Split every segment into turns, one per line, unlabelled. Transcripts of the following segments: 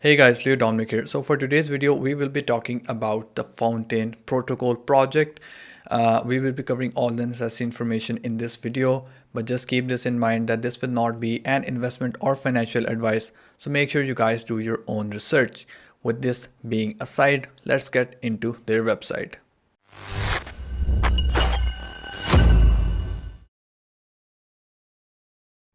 Hey guys, Leo Dominic here. So for today's video, we will be talking about the Fountain protocol project. We will be covering all the necessary information in this video, but just keep this in mind that this will not be an investment or financial advice. So make sure you guys do your own research. With this being aside, let's get into their website.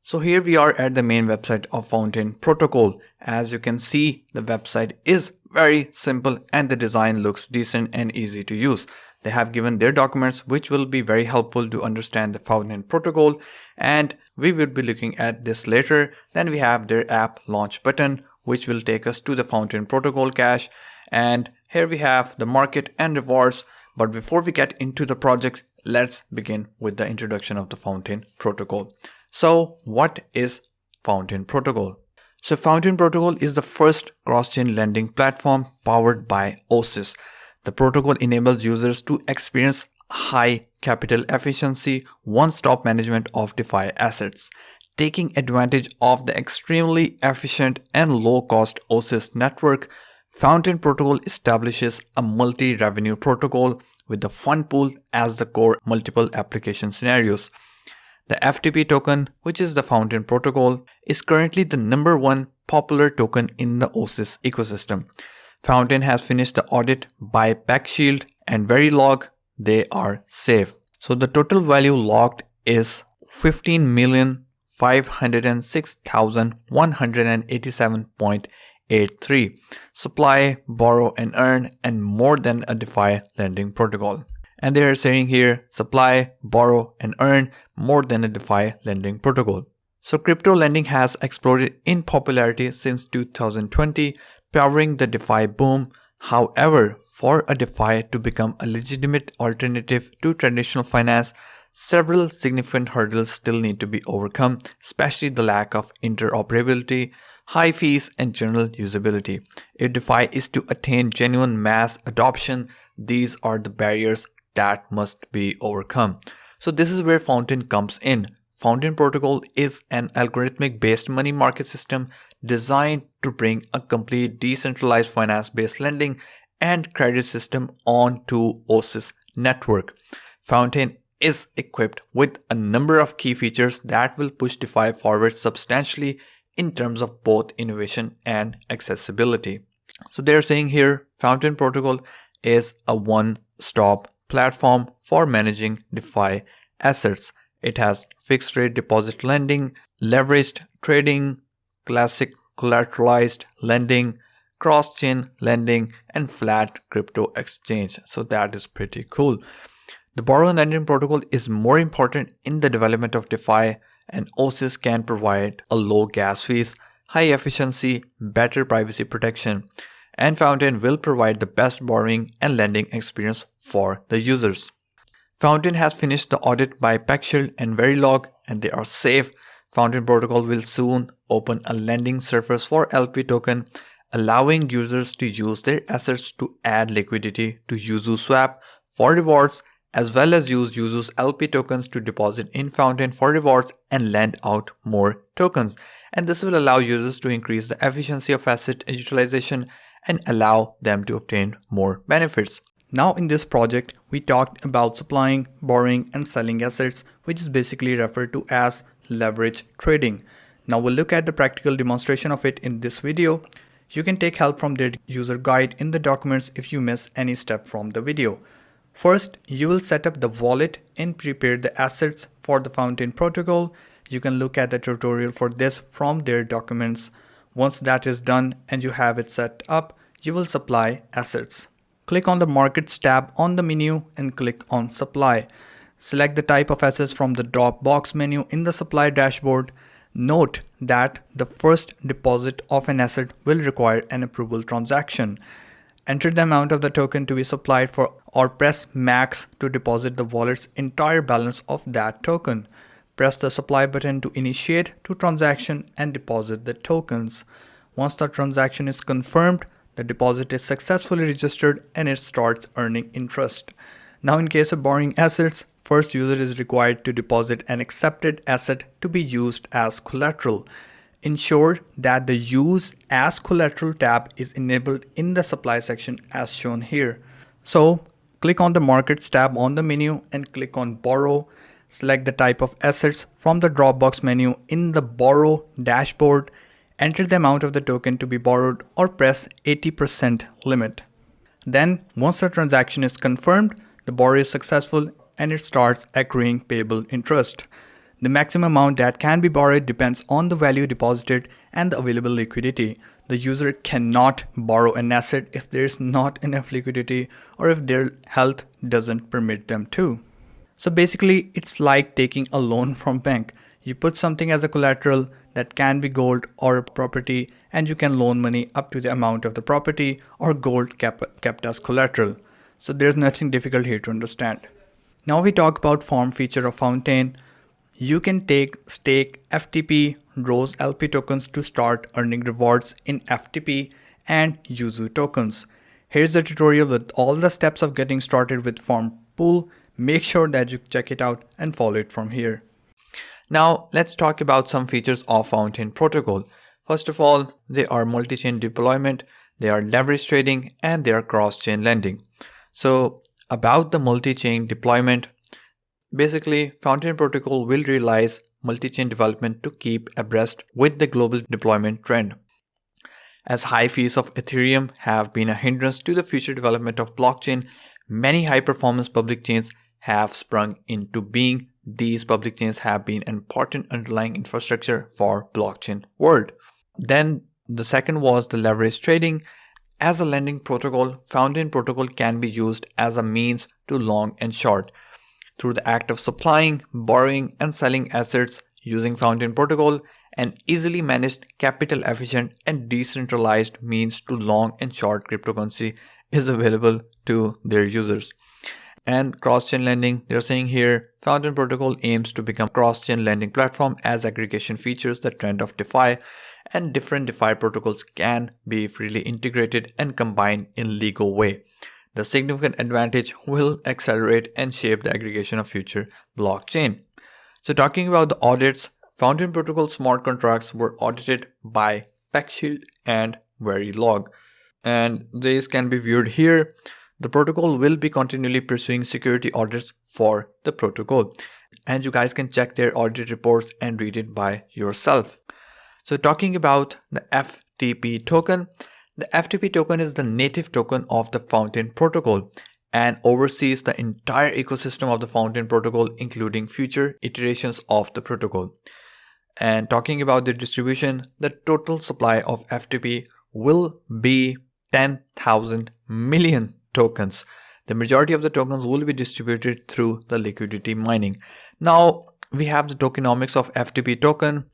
So here we are at the main website of Fountain Protocol. As you can see, the website is very simple and the design looks decent and easy to use. They have given their documents which will be very helpful to understand the Fountain Protocol, and we will be looking at this later. Then we have their app launch button which will take us to the Fountain Protocol cache, and here we have the market and rewards. But before we get into the project, let's begin with the introduction of the Fountain Protocol. So what is Fountain Protocol? So Fountain Protocol is the first cross-chain lending platform powered by OSIS. The protocol enables users to experience high capital efficiency, one-stop management of DeFi assets. Taking advantage of the extremely efficient and low-cost OSIS network, Fountain Protocol establishes a multi-revenue protocol with the fund pool as the core multiple application scenarios. The FTP token, which is the Fountain Protocol, is currently the #1 popular token in the OSIS ecosystem. Fountain has finished the audit by PackShield and Verilog. They are safe. So the total value locked is 15,506,187.83. Supply, borrow and earn, and more than a DeFi lending protocol. And they are saying here, supply, borrow and earn more than a DeFi lending protocol. So crypto lending has exploded in popularity since 2020, powering the DeFi boom. However, for a DeFi to become a legitimate alternative to traditional finance, several significant hurdles still need to be overcome, especially the lack of interoperability, high fees, and general usability. If DeFi is to attain genuine mass adoption, these are the barriers that must be overcome. So this is where Fountain comes in. Fountain Protocol is an algorithmic based money market system designed to bring a complete decentralized finance based lending and credit system onto OSIS network. Fountain is equipped with a number of key features that will push DeFi forward substantially in terms of both innovation and accessibility. So they're saying here, Fountain Protocol is a one-stop platform for managing DeFi assets. It has fixed rate deposit lending, leveraged trading, classic collateralized lending, cross-chain lending, and flat crypto exchange. So that is pretty cool. The borrow and lending protocol is more important in the development of DeFi, and OSIS can provide a low gas fees, high efficiency, better privacy protection, and Fountain will provide the best borrowing and lending experience for the users. Fountain has finished the audit by PackShield and Verilog, and they are safe. Fountain Protocol will soon open a lending surface for LP token, allowing users to use their assets to add liquidity to Yuzu Swap for rewards, as well as use Yuzu's LP tokens to deposit in Fountain for rewards and lend out more tokens. And this will allow users to increase the efficiency of asset utilization and allow them to obtain more benefits. Now in this project, we talked about supplying, borrowing and selling assets, which is basically referred to as leverage trading. Now we'll look at the practical demonstration of it in this video. You can take help from their user guide in the documents if you miss any step from the video. First, you will set up the wallet and prepare the assets for the Fountain Protocol. You can look at the tutorial for this from their documents. Once that is done and you have it set up, you will supply assets. Click on the Markets tab on the menu and click on Supply. Select the type of assets from the drop box menu in the Supply dashboard. Note that the first deposit of an asset will require an approval transaction. Enter the amount of the token to be supplied for or press max to deposit the wallet's entire balance of that token. Press the supply button to initiate to transaction and deposit the tokens. Once the transaction is confirmed, the deposit is successfully registered and it starts earning interest. Now in case of borrowing assets, first user is required to deposit an accepted asset to be used as collateral. ensure that the use as collateral tab is enabled in the supply section as shown here. So click on the markets tab on the menu and click on borrow. Select the type of assets from the Dropbox menu in the borrow dashboard. Enter the amount of the token to be borrowed or press 80% limit. Then once the transaction is confirmed, the borrow is successful and it starts accruing payable interest. The maximum amount that can be borrowed depends on the value deposited and the available liquidity. The user cannot borrow an asset if there is not enough liquidity or if their health doesn't permit them to. So basically, it's like taking a loan from bank. You put something as a collateral that can be gold or property, and you can loan money up to the amount of the property or gold kept as collateral. So there's nothing difficult here to understand. Now we talk about farm feature of Fountain. You can stake FTP ROSE LP tokens to start earning rewards in FTP and Yuzu tokens. Here's the tutorial with all the steps of getting started with farm pool. Make sure that you check it out and follow it from here. Now let's talk about some features of Fountain protocol. First of all, they are multi-chain deployment, they are leverage trading, and they are cross-chain lending. So about the multi-chain deployment, basically, Fountain Protocol will realize multi-chain development to keep abreast with the global deployment trend. As high fees of Ethereum have been a hindrance to the future development of blockchain, many high-performance public chains have sprung into being. These public chains have been an important underlying infrastructure for blockchain world. Then the second was the leverage trading. As a lending protocol, Fountain Protocol can be used as a means to long and short. Through the act of supplying, borrowing, and selling assets using Fountain Protocol, an easily managed, capital efficient, and decentralized means to long and short cryptocurrency is available to their users. And cross-chain lending, they're saying here, Fountain Protocol aims to become a cross-chain lending platform as aggregation features the trend of DeFi, and different DeFi protocols can be freely integrated and combined in legal way. The significant advantage will accelerate and shape the aggregation of future blockchain. So talking about the audits, Fountain Protocol smart contracts were audited by PeckShield and Verilog, and these can be viewed here. The protocol will be continually pursuing security audits for the protocol, and you guys can check their audit reports and read it by yourself. So talking about the FTP token, the FTP token is the native token of the Fountain Protocol and oversees the entire ecosystem of the Fountain Protocol, including future iterations of the protocol. And talking about the distribution, the total supply of FTP will be 10,000 million tokens. The majority of the tokens will be distributed through the liquidity mining. Now we have the tokenomics of FTP token.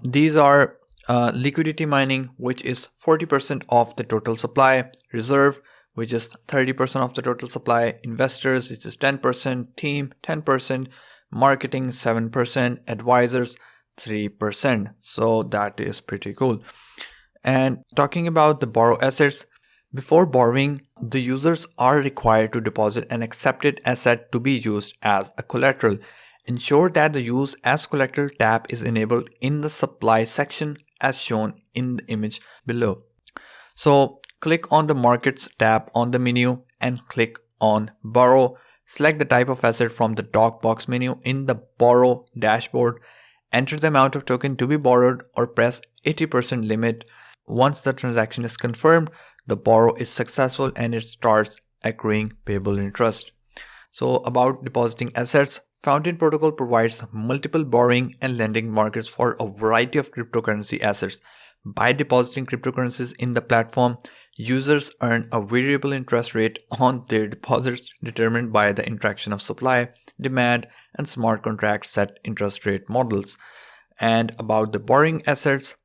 These are liquidity mining, which is 40% of the total supply, reserve, which is 30% of the total supply, investors, which is 10%, team 10%, marketing 7%, advisors 3%. So that is pretty cool. And talking about the borrow assets, before borrowing, the users are required to deposit an accepted asset to be used as a collateral. Ensure that the use as collateral tab is enabled in the supply section as shown in the image below. So click on the markets tab on the menu and click on borrow. Select the type of asset from the doc box menu in the borrow dashboard. Enter the amount of token to be borrowed or press 80% limit. Once the transaction is confirmed, the borrow is successful and it starts accruing payable interest. So about depositing assets, Fountain Protocol provides multiple borrowing and lending markets for a variety of cryptocurrency assets. By depositing cryptocurrencies in the platform, users earn a variable interest rate on their deposits determined by the interaction of supply, demand, and smart contract set interest rate models. And about the borrowing assets,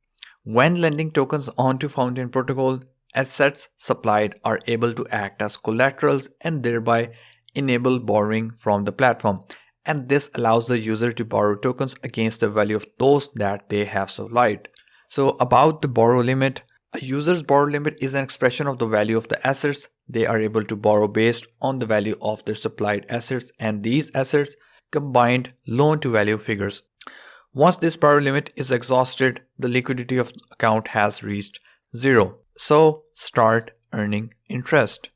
when lending tokens onto Fountain Protocol, assets supplied are able to act as collaterals and thereby enable borrowing from the platform. And this allows the user to borrow tokens against the value of those that they have supplied. So about the borrow limit, a user's borrow limit is an expression of the value of the assets. They are able to borrow based on the value of their supplied assets, and these assets combined loan to value figures. Once this borrow limit is exhausted, the liquidity of the account has reached 0. So start earning interest.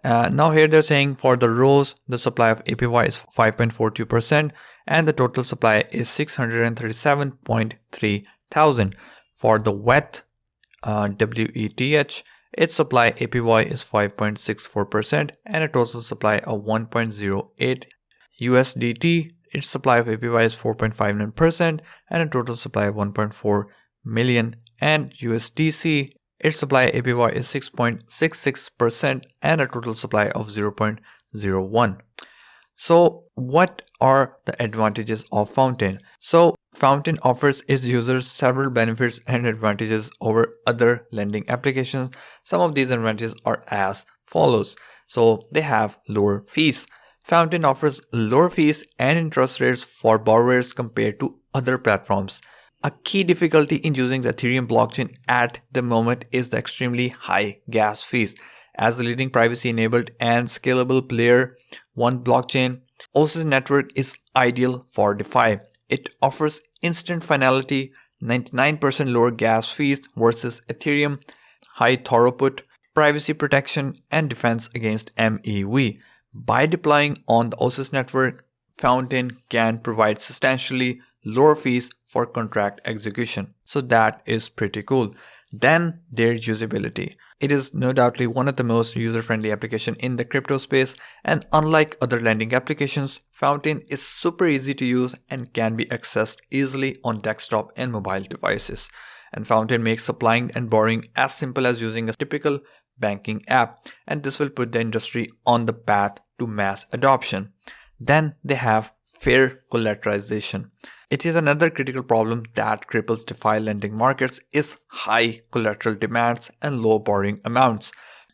Now here they're saying for the rows, the supply of APY is 5.42% and the total supply is 637.3 thousand. For the WETH, WETH, its supply APY is 5.64% and a total supply of 1.08. USDT, its supply of APY is 4.59% and a total supply of 1.4 million. And USDC, its supply APY is 6.66% and a total supply of 0.01. So what are the advantages of Fountain? So Fountain offers its users several benefits and advantages over other lending applications. Some of these advantages are as follows. So they have lower fees. Fountain offers lower fees and interest rates for borrowers compared to other platforms. A key difficulty in using the Ethereum blockchain at the moment is the extremely high gas fees. As the leading privacy-enabled and scalable player one blockchain, OSIS network is ideal for DeFi. It offers instant finality, 99% lower gas fees versus Ethereum, high throughput, privacy protection, and defense against MEV. By deploying on the OSIS network, Fountain can provide substantially lower fees for contract execution. So that is pretty cool. Then their usability. It is no doubtly one of the most user-friendly applications in the crypto space, and unlike other lending applications, Fountain is super easy to use and can be accessed easily on desktop and mobile devices. And Fountain makes supplying and borrowing as simple as using a typical banking app, and this will put the industry on the path to mass adoption. Then they have fair collateralization. It is another critical problem that cripples DeFi lending markets is high collateral demands and low borrowing amounts.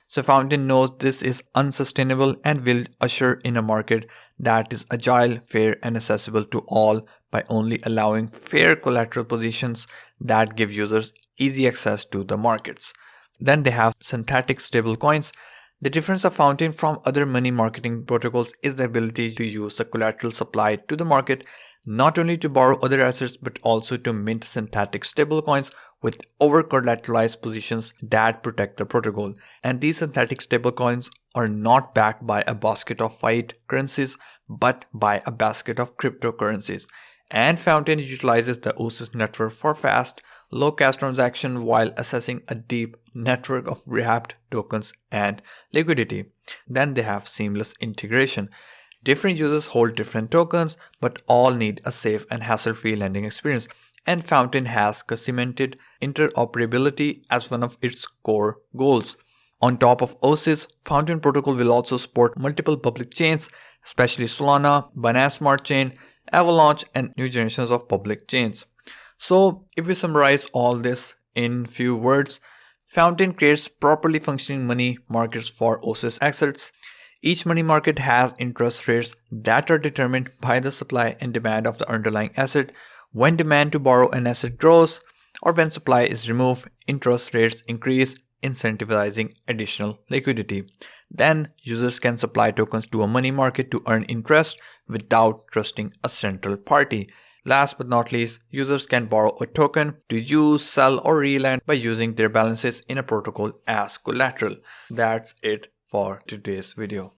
So Fountain knows this is unsustainable and will usher in a market that is agile, fair, and accessible to all by only allowing fair collateral positions that give users easy access to the markets. Then they have synthetic stablecoins. The difference of Fountain from other money marketing protocols is the ability to use the collateral supplied to the market not only to borrow other assets but also to mint synthetic stablecoins with over-collateralized positions that protect the protocol. And these synthetic stablecoins are not backed by a basket of fiat currencies but by a basket of cryptocurrencies. And Fountain utilizes the OSIS network for fast, low-cost transaction while assessing a deep network of wrapped tokens and liquidity. Then they have seamless integration. Different users hold different tokens, but all need a safe and hassle-free lending experience. And Fountain has cemented interoperability as one of its core goals. On top of OSIS, Fountain protocol will also support multiple public chains, especially Solana, Binance Smart Chain, Avalanche, and new generations of public chains. So if we summarize all this in few words, Fountain creates properly functioning money markets for OSIS assets. Each money market has interest rates that are determined by the supply and demand of the underlying asset. When demand to borrow an asset grows or when supply is removed, interest rates increase, incentivizing additional liquidity. Then users can supply tokens to a money market to earn interest without trusting a central party. Last but not least, users can borrow a token to use, sell, or relend by using their balances in a protocol as collateral. That's it for today's video.